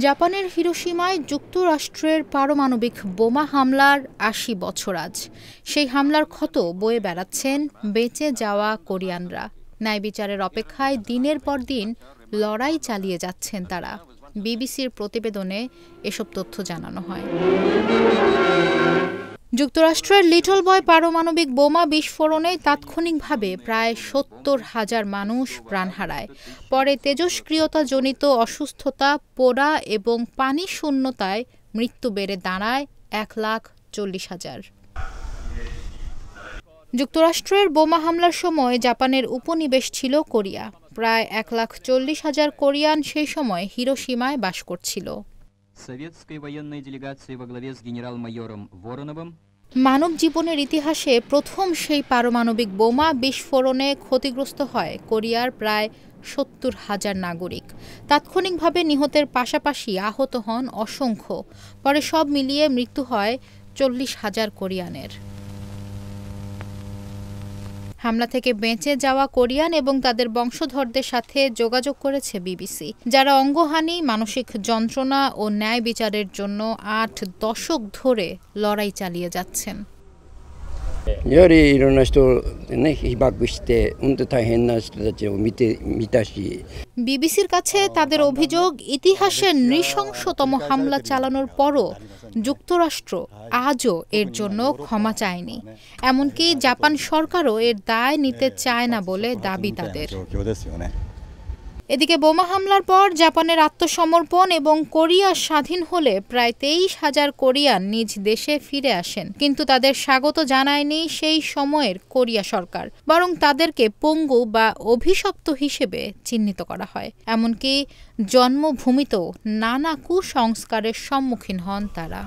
জাপানের হিরোশিমায় যুক্তরাষ্ট্রের পারমাণবিক বোমা হামলার ৮০ বছর আজ। সেই হামলার ক্ষত বয়ে বেড়াচ্ছেন বেঁচে যাওয়া কোরিয়ানরা। ন্যায় বিচারের অপেক্ষায় দিনের পর দিন লড়াই চালিয়ে যাচ্ছেন তারা। বিবিসির প্রতিবেদনে এসব তথ্য জানানো হয়। যুক্তরাষ্ট্রের লিটল বয় পারমাণবিক বোমা বিস্ফোরণে তাৎক্ষণিকভাবে প্রায় ৭০,০০০ মানুষ প্রাণ হারায়। পরে তেজস্ক্রিয়তাজনিত অসুস্থতা, পোড়া এবং পানি শূন্যতায় মৃত্যু বেড়ে দাঁড়ায় ১,৪০,০০০। যুক্তরাষ্ট্রের বোমা হামলার সময় জাপানের উপনিবেশ ছিল কোরিয়া। প্রায় ১,৪০,০০০ কোরিয়ান সেই সময় হিরোশিমায় বাস করছিল। মানব জীবনের ইতিহাসে প্রথম সেই পারমাণবিক বোমা বিস্ফোরণে ক্ষতিগ্রস্ত হয় কোরিয়ার প্রায় ৭০,০০০ নাগরিক। তাৎক্ষণিকভাবে নিহতের পাশাপাশি আহত হন অসংখ্য। পরে সব মিলিয়ে মৃত্যু হয় ৪০,০০০ কোরিয়ানের। হামলা থেকে বেঁচে যাওয়া কোরিয়ান এবং তাদের বংশধরদের সাথে যোগাযোগ করেছে বিবিসি, যারা অঙ্গহানি, মানসিক যন্ত্রণা ও ন্যায় বিচারের জন্য ৮ দশক ধরে লড়াই চালিয়ে যাচ্ছেন। বিবিসির কাছে তাদের অভিযোগ, ইতিহাসের নৃশংসতম হামলা চালানোর পরও যুক্তরাষ্ট্র আজও এর জন্য ক্ষমা চায়নি। এমনকি জাপান সরকারও এর দায় নিতে চায় না বলে দাবি তাদের। এদিকে বোমা হামলার পর জাপানের আত্মসমর্পণ এবং কোরিয়া স্বাধীন হলে প্রায় ২৩,০০০ কোরিয়ান নিজ দেশে ফিরে আসেন। কিন্তু তাদের স্বাগত জানায়নি সেই সময়ের কোরিয়া সরকার, বরং তাদেরকে পঙ্গু বা অভিশপ্ত হিসেবে চিহ্নিত করা হয়। এমনকি জন্মভূমিতেও নানা কুসংস্কারের সম্মুখীন হন তারা।